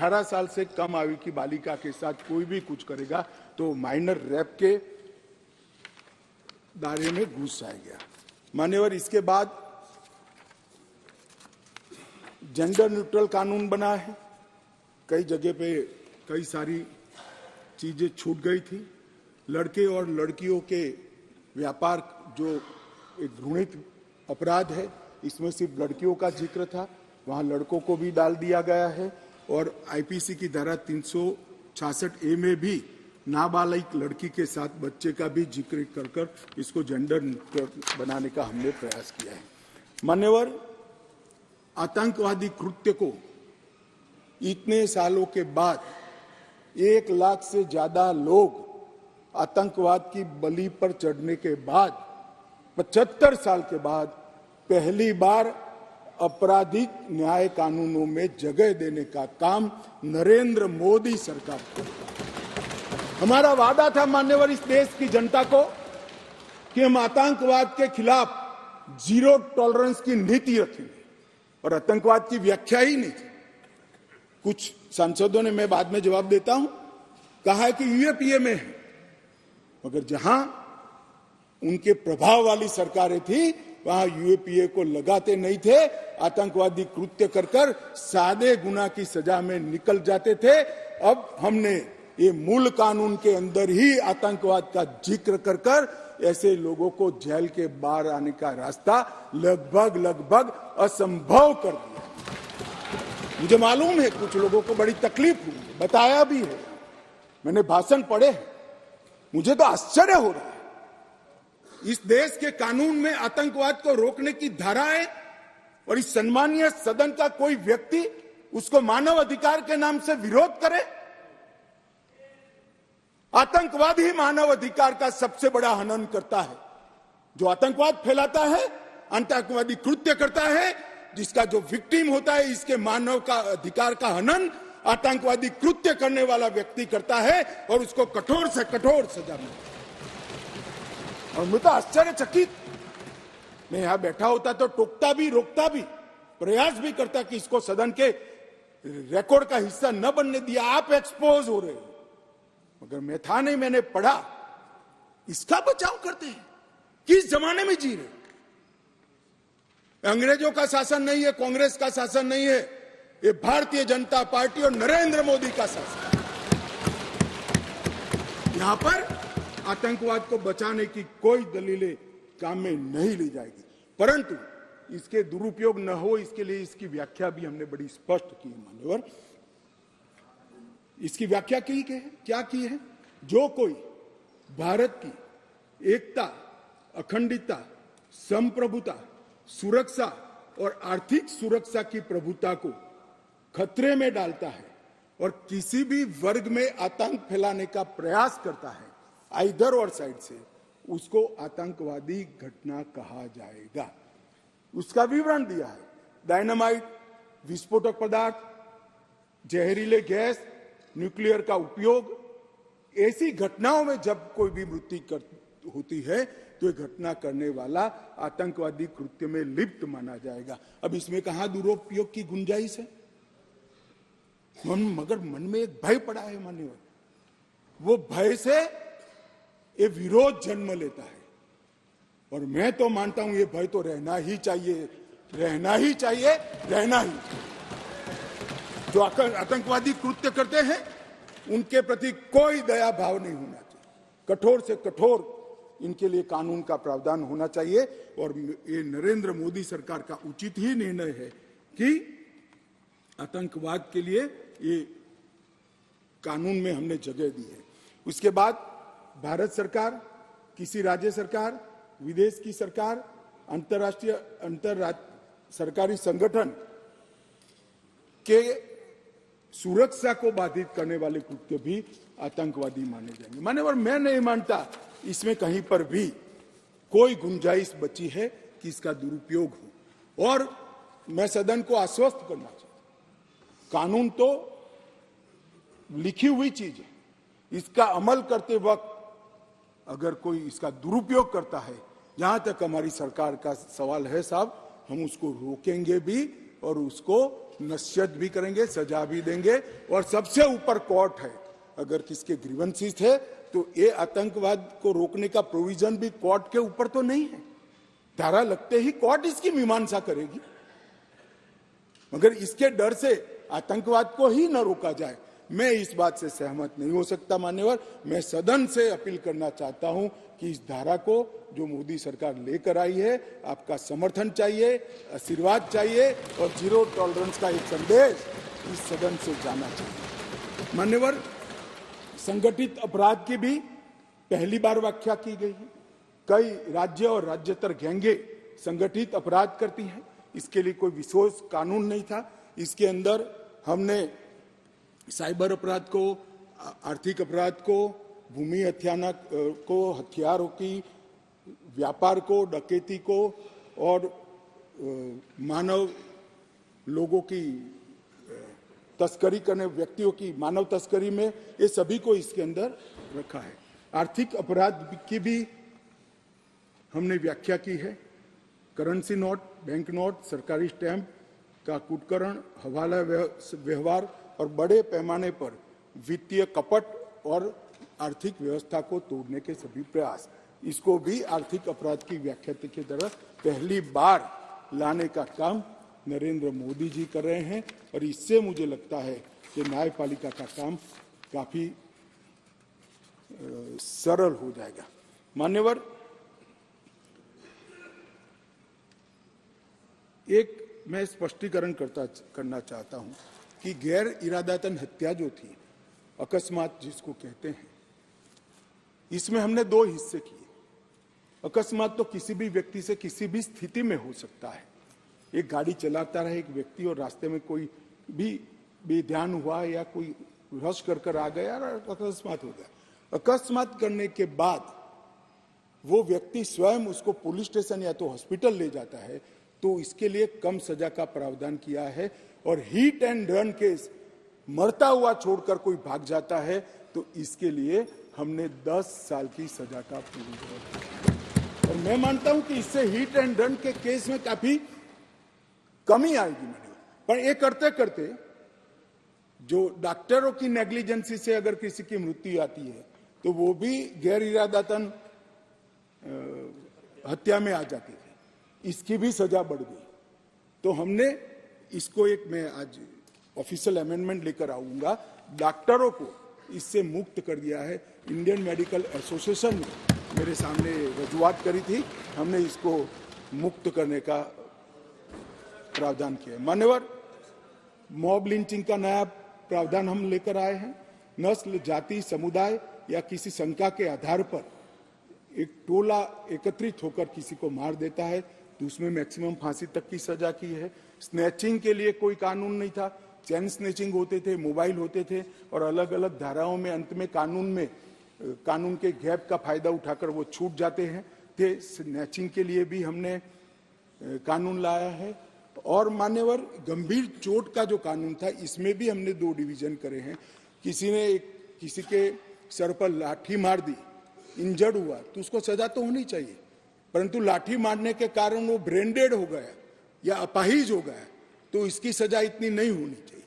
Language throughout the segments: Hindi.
18 साल से कम आयु की बालिका के साथ कोई भी कुछ करेगा तो माइनर रेप के दायरे में घुस जाएगा। मान्यवर, इसके बाद जेंडर न्यूट्रल कानून बना है। कई जगह पे कई सारी चीजें छूट गई थी। लड़के और लड़कियों के व्यापार जो एक घृणित अपराध है, इसमें सिर्फ लड़कियों का जिक्र था, वहां लड़कों को भी डाल दिया गया है। और आईपीसी की धारा 366A में भी नाबालिग लड़की के साथ बच्चे का भी जिक्र कर इसको जेंडर न्यूट्रल बनाने का हमने प्रयास किया है। मान्यवर, आतंकवादी कृत्य को इतने सालों के बाद 1 लाख से ज्यादा लोग आतंकवाद की बलि पर चढ़ने के बाद 75 साल के बाद पहली बार आपराधिक न्याय कानूनों में जगह देने का काम नरेंद्र मोदी सरकार को। हमारा वादा था मान्यवर इस देश की जनता को कि हम आतंकवाद के खिलाफ जीरो टॉलरेंस की नीति रखेंगे, और आतंकवाद की व्याख्या ही नहीं थी। कुछ सांसदों ने, मैं बाद में जवाब देता हूं, कहा है कि यूएपीए में है, मगर जहां उनके प्रभाव वाली सरकारें थी वहां यूएपीए को लगाते नहीं थे। आतंकवादी कृत्य कर सादे गुना की सजा में निकल जाते थे। अब हमने ये मूल कानून के अंदर ही आतंकवाद का जिक्र कर ऐसे लोगों को जेल के बाहर आने का रास्ता लगभग असंभव कर दिया। मुझे मालूम है कुछ लोगों को बड़ी तकलीफ हुई, बताया भी है, मैंने भाषण पढ़े हैं। मुझे तो आश्चर्य हो रहा है, इस देश के कानून में आतंकवाद को रोकने की धारा है और इस सम्मानीय सदन का कोई व्यक्ति उसको मानव अधिकार के नाम से विरोध करे। आतंकवाद ही मानव अधिकार का सबसे बड़ा हनन करता है। जो आतंकवाद फैलाता है, आतंकवादी कृत्य करता है, जिसका जो विक्टिम होता है, इसके मानव का अधिकार का हनन आतंकवादी कृत्य करने वाला व्यक्ति करता है और उसको कठोर से कठोर सजा मिलती है। और मैं तो आश्चर्यचकित, मैं यहां बैठा होता तो टोकता भी, रोकता भी, प्रयास भी करता कि इसको सदन के रिकॉर्ड का हिस्सा न बनने दिया। आप एक्सपोज हो रहे हो, मगर मैं था नहीं, मैंने पढ़ा। इसका बचाव करते हैं। किस जमाने में जी रहे? अंग्रेजों का शासन नहीं है, कांग्रेस का शासन नहीं है, ये भारतीय जनता पार्टी और नरेंद्र मोदी का शासन। यहां पर आतंकवाद को बचाने की कोई दलीलें काम में नहीं ली जाएगी, परंतु इसके दुरुपयोग न हो इसके लिए इसकी व्याख्या भी हमने बड़ी स्पष्ट की है। मान्यवर, इसकी व्याख्या की है, क्या की है? जो कोई भारत की एकता, अखंडता, संप्रभुता, सुरक्षा और आर्थिक सुरक्षा की प्रभुता को खतरे में डालता है और किसी भी वर्ग में आतंक फैलाने का प्रयास करता है, आइदर और साइड से, उसको आतंकवादी घटना कहा जाएगा। उसका विवरण दिया है। डायनामाइट, विस्फोटक पदार्थ, जहरीले गैस, न्यूक्लियर का उपयोग, ऐसी घटनाओं में जब कोई भी मृत्यु होती है तो ये घटना करने वाला आतंकवादी कृत्य में लिप्त माना जाएगा। अब इसमें कहां दुरुपयोग की गुंजाइश है? मगर मन में एक भय पड़ा है मान्यवर, वो भय से ये विरोध जन्म लेता है। और मैं तो मानता हूं ये भय तो रहना ही चाहिए, रहना ही चाहिए, रहना ही। जो आतंकवादी कृत्य करते हैं उनके प्रति कोई दया भाव नहीं होना चाहिए। कठोर से कठोर इनके लिए कानून का प्रावधान होना चाहिए। और ये नरेंद्र मोदी सरकार का उचित ही निर्णय है कि आतंकवाद के लिए ये कानून में हमने जगह दी है। उसके बाद भारत सरकार, किसी राज्य सरकार, विदेश की सरकार, अंतरराष्ट्रीय सरकारी संगठन के सुरक्षा को बाधित करने वाले कृत्य भी आतंकवादी माने जाएंगे। मान्यवर, मैं नहीं मानता इसमें कहीं पर भी कोई गुंजाइश बची है कि इसका दुरुपयोग हो। और मैं सदन को आश्वस्त करना चाहता हूं, कानून तो लिखी हुई चीज है, इसका अमल करते वक्त अगर कोई इसका दुरुपयोग करता है, जहां तक हमारी सरकार का सवाल है साहब, हम उसको रोकेंगे भी और उसको नसीहत भी करेंगे, सजा भी देंगे। और सबसे ऊपर कोर्ट है। अगर किसके ग्रीवेंसेस थे तो ये आतंकवाद को रोकने का प्रोविजन भी कोर्ट के ऊपर तो नहीं है। धारा लगते ही कोर्ट इसकी मीमांसा करेगी। मगर इसके डर से आतंकवाद को ही न रोका जाए, मैं इस बात से सहमत नहीं हो सकता। मान्यवर, मैं सदन से अपील करना चाहता हूं कि इस धारा को जो मोदी सरकार लेकर आई है, आपका समर्थन चाहिए, आशीर्वाद चाहिए और जीरो टॉलरेंस का एक संदेश इस सदन से जाना चाहिए। मान्यवर, संगठित अपराध की भी पहली बार व्याख्या की गई है। कई राज्य और राज्यतर गैंगे संगठित अपराध करती हैं। इसके लिए कोई विशेष कानून नहीं था। इसके अंदर हमने साइबर अपराध को, आर्थिक अपराध को, भूमि हत्याना को, हथियारों की व्यापार को, डकैती को और मानव लोगों की तस्करी करने व्यक्तियों की मानव तस्करी में, ये सभी को इसके अंदर रखा है। आर्थिक अपराध की भी हमने व्याख्या की है। करेंसी नोट, बैंक नोट, सरकारी स्टैंप का कूटकरण, हवाला व्यवहार और बड़े पैमाने पर वित्तीय कपट और आर्थिक व्यवस्था को तोड़ने के सभी प्रयास, इसको भी आर्थिक अपराध की व्याख्या की तरह पहली बार लाने का काम नरेंद्र मोदी जी कर रहे हैं। और इससे मुझे लगता है कि न्यायपालिका का काम काफी सरल हो जाएगा। मान्यवर, एक मैं स्पष्टीकरण करना चाहता हूं कि गैर इरादतन हत्या जो थी, अकस्मात जिसको कहते हैं, इसमें हमने दो हिस्से किए। अकस्मात तो किसी भी व्यक्ति से किसी भी स्थिति में हो सकता है। एक गाड़ी चलाता रहे एक व्यक्ति और रास्ते में कोई भी बेध्यान हुआ या कोई रश कर आ गया और अकस्मात हो गया। अकस्मात करने के बाद वो व्यक्ति स्वयं उसको पुलिस स्टेशन या तो हॉस्पिटल ले जाता है, तो इसके लिए कम सजा का प्रावधान किया है। और हिट एंड रन केस, मरता हुआ छोड़कर कोई भाग जाता है, तो इसके लिए हमने 10 साल की सजा का प्रावधान। और मैं मानता हूं कि इससे हिट एंड रन के केस में काफी कमी आएगी। पर ये करते करते जो डॉक्टरों की नेग्लिजेंसी से अगर किसी की मृत्यु आती है, तो वो भी गैर इरादतन हत्या में आ जाती है। इसकी भी सजा बढ़ गई। तो हमने इसको एक, मैं आज ऑफिशियल अमेंडमेंट लेकर आऊंगा, डॉक्टरों को इससे मुक्त कर दिया है। इंडियन मेडिकल एसोसिएशन ने मेरे सामने रजूआत करी थी, हमने इसको मुक्त करने का प्रावधान किया है। मान्यवर, मॉब लिंचिंग का नया प्रावधान हम लेकर आए हैं। नस्ल, जाति, समुदाय या किसी शंका के आधार पर एक टोला एकत्रित होकर किसी को मार देता है तो उसमें मैक्सिमम फांसी तक की सजा की है। स्नैचिंग के लिए कोई कानून नहीं था। चैन स्नैचिंग होते थे, मोबाइल होते थे और अलग अलग धाराओं में अंत में कानून के गैप का फायदा उठाकर वो छूट जाते हैं थे। स्नैचिंग के लिए भी हमने कानून लाया है। और मान्यवर, गंभीर चोट का जो कानून था, इसमें भी हमने 2 डिवीजन करे हैं। किसी के सर पर लाठी मार दी, इंजर्ड हुआ, तो उसको सजा तो होनी चाहिए, परंतु लाठी मारने के कारण वो ब्रेन डेड हो गया या अपाहिज हो गया, तो इसकी सजा इतनी नहीं होनी चाहिए।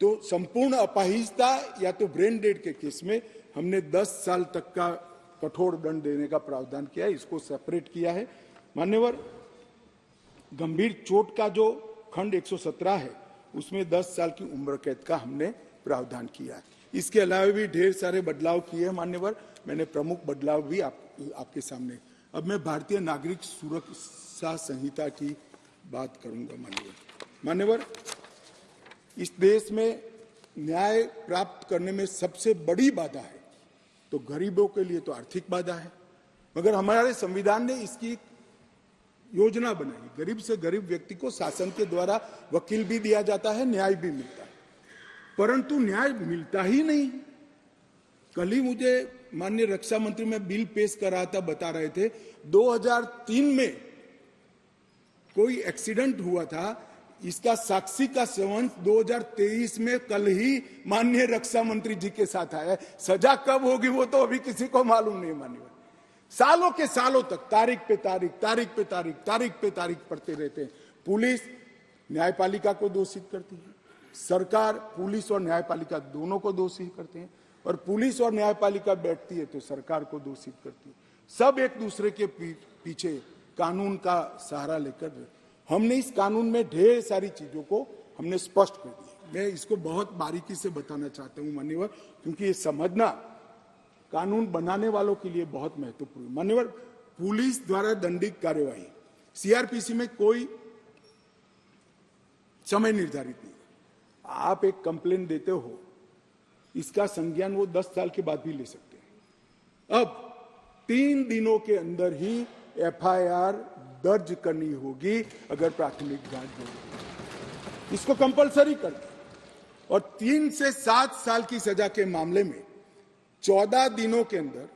तो संपूर्ण अपाहिजता या तो ब्रेन डेड के केस में हमने 10 साल तक का कठोर दंड देने का प्रावधान किया है, इसको सेपरेट किया है। मान्यवर, गंभीर चोट का जो खंड 117 है, उसमें 10 साल की उम्र कैद का हमने प्रावधान किया है। इसके अलावा भी ढेर सारे बदलाव किए हैं। मान्यवर, मैंने प्रमुख बदलाव भी आपके सामने। अब मैं भारतीय नागरिक सुरक्षा संहिता की बात करूंगा। मान्यवर, इस देश में न्याय प्राप्त करने में सबसे बड़ी बाधा है तो गरीबों के लिए तो आर्थिक बाधा है, मगर हमारे संविधान ने इसकी योजना बनाई। गरीब से गरीब व्यक्ति को शासन के द्वारा वकील भी दिया जाता है, न्याय भी मिलता है, परंतु न्याय मिलता ही नहीं। कल ही मुझे माननीय रक्षा मंत्री में बिल पेश कर रहा था, बता रहे थे 2003 में कोई एक्सीडेंट हुआ था, इसका साक्षी का सेवन 2023 में कल ही माननीय रक्षा मंत्री जी के साथ आया। सजा कब होगी वो तो अभी किसी को मालूम नहीं। माननीय सालों के सालों तक तारीख पे तारीख पढ़ते रहते हैं। पुलिस न्यायपालिका को दोषित करती है, सरकार पुलिस और न्यायपालिका दोनों को दोषी करते हैं, और पुलिस और न्यायपालिका बैठती है तो सरकार को दोषित करती है। सब एक दूसरे के पीछे कानून का सहारा लेकर, हमने इस कानून में ढेर सारी चीजों को हमने स्पष्ट कर दिया। मैं इसको बहुत बारीकी से बताना चाहता हूं मान्यवर, क्योंकि ये समझना कानून बनाने वालों के लिए बहुत महत्वपूर्ण। मान्यवर, पुलिस द्वारा दंडित कार्यवाही सीआरपीसी में कोई समय निर्धारित नहीं। आप एक कंप्लेन देते हो, इसका संज्ञान वो 10 साल के बाद भी ले सकते हैं। अब 3 दिनों के अंदर ही एफआईआर दर्ज करनी होगी अगर प्राथमिक जांच होगी, इसको कंपलसरी कर दिया। और 3 से 7 साल की सजा के मामले में 14 दिनों के अंदर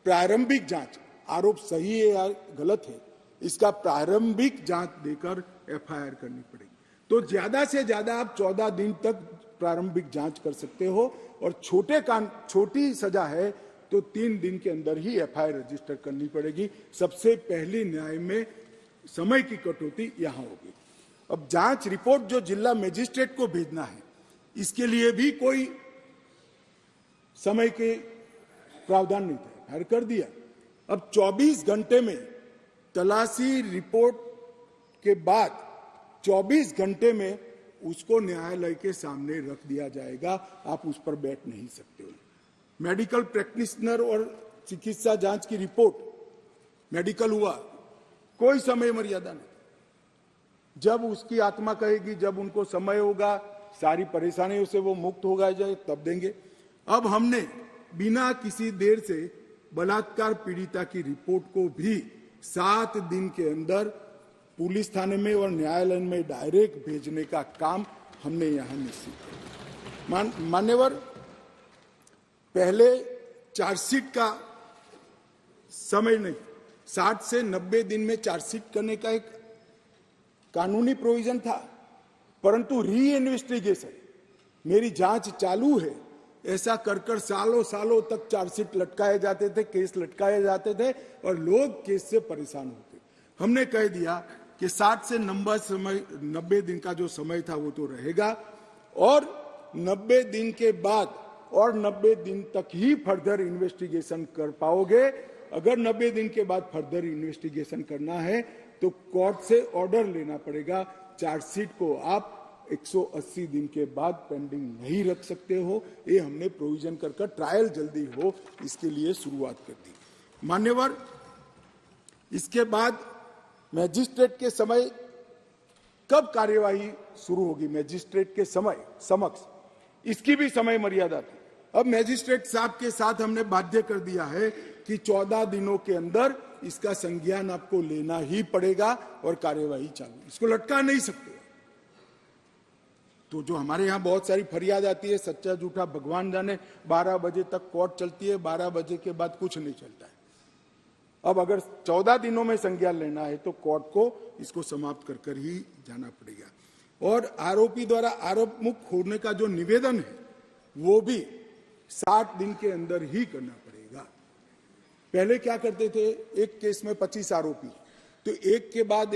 प्रारंभिक जांच, आरोप सही है या गलत है, इसका प्रारंभिक जांच देकर एफआईआर करनी पड़ेगी। तो ज्यादा से ज्यादा आप 14 दिन तक प्रारंभिक जांच कर सकते हो, और छोटी सजा है तो 3 दिन के अंदर ही एफआईआर रजिस्टर करनी पड़ेगी। सबसे पहली न्याय में समय की कटौती यहां होगी। अब जांच रिपोर्ट जो जिला मजिस्ट्रेट को भेजना है, इसके लिए भी कोई समय के प्रावधान नहीं था, एफआईआर कर दिया। अब 24 घंटे में तलाशी रिपोर्ट के बाद 24 घंटे में उसको न्यायालय के सामने रख दिया जाएगा, आप उस पर बैठ नहीं सकते हो। मेडिकल प्रैक्टिशनर और चिकित्सा जांच की रिपोर्ट, मेडिकल हुआ, कोई समय मर्यादा नहीं। जब उसकी आत्मा कहेगी, जब उनको समय होगा, सारी परेशानियों से वो मुक्त होगा जाए, तब देंगे। अब हमने बिना किसी देर से बलात्कार पीड़िता की रिपोर्ट को भी 7 दिन के अंदर पुलिस थाने में और न्यायालय में डायरेक्ट भेजने का काम हमने यहां निश्चित किया। मान्यवर, पहले चार्जशीट का समय नहीं, 60 से 90 दिन में चार्जशीट करने का एक कानूनी प्रोविजन था, परंतु री इन्वेस्टिगेशन, मेरी जांच चालू है, ऐसा कर सालों सालों तक चार्जशीट लटकाए जाते थे, केस लटकाए जाते थे और लोग केस से परेशान होते। हमने कह दिया कि 60 से 90 दिन का जो समय था वो तो रहेगा, और 90 दिन के बाद और 90 दिन तक ही फर्दर इन्वेस्टिगेशन कर पाओगे। अगर 90 दिन के बाद फर्दर इन्वेस्टिगेशन करना है तो कोर्ट से ऑर्डर लेना पड़ेगा। चार्जशीट को आप 180 दिन के बाद पेंडिंग नहीं रख सकते हो। ये हमने प्रोविजन कर ट्रायल जल्दी हो इसके लिए शुरुआत कर दी। मान्यवर, इसके बाद मैजिस्ट्रेट के समय कब कार्यवाही शुरू होगी, मैजिस्ट्रेट के समय समक्ष, इसकी भी समय मर्यादा थी। अब मैजिस्ट्रेट साहब के साथ हमने बाध्य कर दिया है कि 14 दिनों के अंदर इसका संज्ञान आपको लेना ही पड़ेगा और कार्यवाही चालू, इसको लटका नहीं सकते। तो जो हमारे यहाँ बहुत सारी फरियाद आती है, सच्चा झूठा भगवान जाने, 12 बजे तक कोर्ट चलती है, 12 बजे के बाद कुछ नहीं चलता है। अब अगर 14 दिनों में संज्ञान लेना है तो कोर्ट को इसको समाप्त कर ही जाना पड़ेगा। और आरोपी द्वारा आरोप मुक्त होने का जो निवेदन है वो भी 60 दिन के अंदर ही करना पड़ेगा। पहले क्या करते थे, एक केस में 25 आरोपी, तो एक के बाद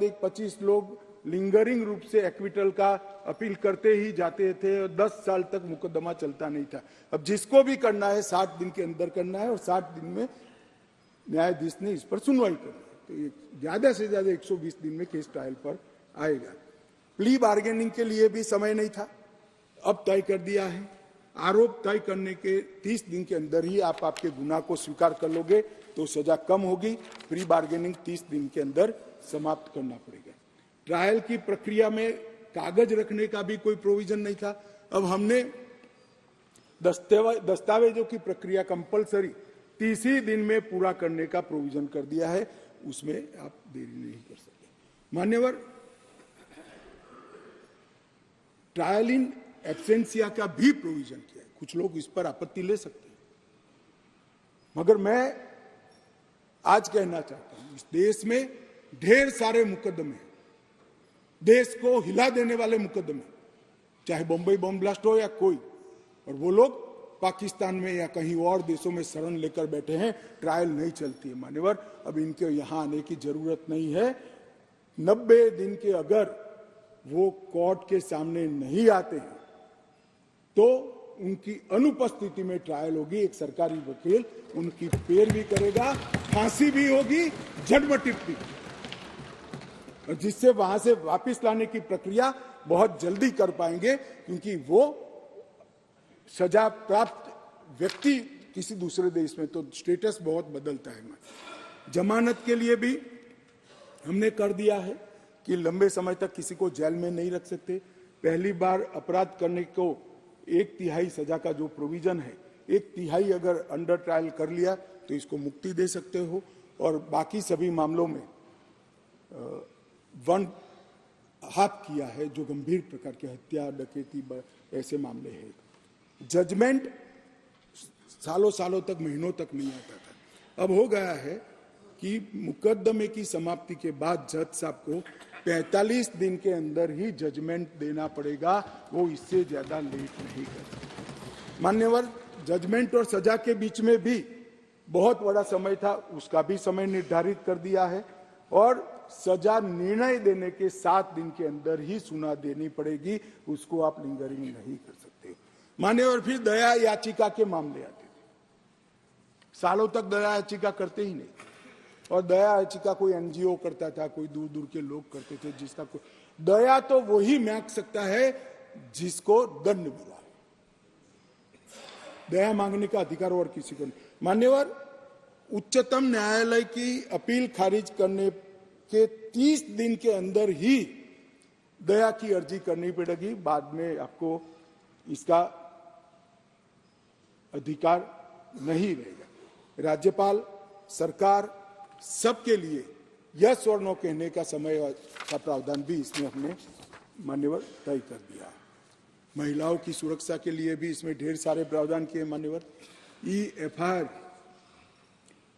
एक 25 लोग लिंगरिंग रूप से एक्विटल का अपील करते ही जाते थे और 10 साल तक मुकदमा चलता नहीं था। अब जिसको भी करना है 60 दिन के अंदर करना है और 60 दिन में न्यायाधीश ने इस पर सुनवाई करनी है। तो ज्यादा से ज्यादा 120 दिन में केस ट्रायल पर आएगा। प्ली बार्गेनिंग के लिए भी समय नहीं था, अब तय कर दिया है। आरोप तय करने के 30 दिन के अंदर ही आप आपके गुनाह को स्वीकार कर लोगे तो सजा कम होगी। प्री बार्गेनिंग 30 दिन के अंदर समाप्त करना पड़ेगा। ट्रायल की प्रक्रिया में कागज रखने का भी कोई प्रोविजन नहीं था। अब हमने दस्तावेजों की प्रक्रिया कंपलसरी 30 ही दिन में पूरा करने का प्रोविजन कर दिया है, उसमें आप देरी नहीं कर सकते। मान्यवर, ट्रायल इन एब्सेंसिया का भी प्रोविजन किया है। कुछ लोग इस पर आपत्ति ले सकते हैं, मगर मैं आज कहना चाहता हूं, इस देश में ढेर सारे मुकदमे, देश को हिला देने वाले मुकदमे, चाहे बम्बई बम ब्लास्ट हो या कोई, और वो लोग पाकिस्तान में या कहीं और देशों में शरण लेकर बैठे हैं, ट्रायल नहीं चलती है। मान्यवर, अब इनके यहां आने की जरूरत नहीं है। 90 दिन के अगर वो कोर्ट के सामने नहीं आते हैं तो उनकी अनुपस्थिति में ट्रायल होगी। एक सरकारी वकील उनकी पैरवी करेगा, फांसी भी होगी, झटमटिप भी, और जिससे वहां से वापस लाने की प्रक्रिया बहुत जल्दी कर पाएंगे, क्योंकि वो सजा प्राप्त व्यक्ति किसी दूसरे देश में तो स्टेटस बहुत बदलता है। जमानत के लिए भी हमने कर दिया है कि लंबे समय तक किसी को जेल में नहीं रख सकते। पहली बार अपराध करने को 1/3 सजा का जो प्रोविजन है, 1/3 अगर अंडर ट्रायल कर लिया तो इसको मुक्ति दे सकते हो, और बाकी सभी मामलों में 1/2 किया है जो गंभीर प्रकार के हत्या, डकैती ऐसे मामले हैं। जजमेंट सालों सालों तक, महीनों तक नहीं आता था। अब हो गया है कि मुकदमे की समाप्ति के बाद जज साहब को 45 दिन के अंदर ही जजमेंट देना पड़ेगा, वो इससे ज्यादा लेट नहीं कर सकते। मान्यवर, जजमेंट और सजा के बीच में भी बहुत बड़ा समय था, उसका भी समय निर्धारित कर दिया है, और सजा निर्णय देने के 7 दिन के अंदर ही सुना देनी पड़ेगी, उसको आप लिंगरिंग नहीं कर सकते। मान्यवर, फिर दया याचिका के मामले आते थे। सालों तक दया याचिका करते ही नहीं, और दया याचिका कोई एनजीओ करता था, कोई दूर दूर के लोग करते थे, जिसका कोई दया तो वही मांग सकता है जिसको दंड मिला है। दया मांगने का अधिकार और किसी को नहीं। मान्यवर, उच्चतम न्यायालय की अपील खारिज करने के 30 दिन के अंदर ही दया की अर्जी करनी पड़ेगी, बाद में आपको इसका अधिकार नहीं रहेगा। राज्यपाल, सरकार, सबके लिए यस और नो कहने का समय का प्रावधान भी इसमें हमने मान्यवर तय कर दिया है। महिलाओं की सुरक्षा के लिए भी इसमें ढेर सारे प्रावधान किए मान्यवर।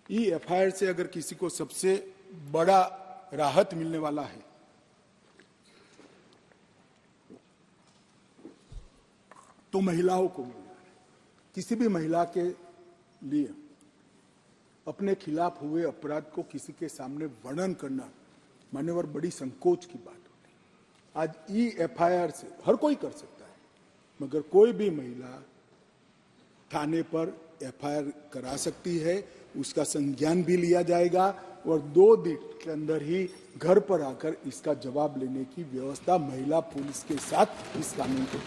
ई-एफआईआर से अगर किसी को सबसे बड़ा राहत मिलने वाला है तो महिलाओं को मिलने वाला है। किसी भी महिला के लिए अपने खिलाफ हुए अपराध को किसी के सामने वर्णन करना मान्यवर बड़ी संकोच की बात होती है। आज ई-एफआईआर से हर कोई कर सकता है, मगर कोई भी महिला थाने पर एफआईआर करा सकती है, उसका संज्ञान भी लिया जाएगा, और 2 दिन के अंदर ही घर पर आकर इसका जवाब लेने की व्यवस्था महिला पुलिस के साथ इस कानून के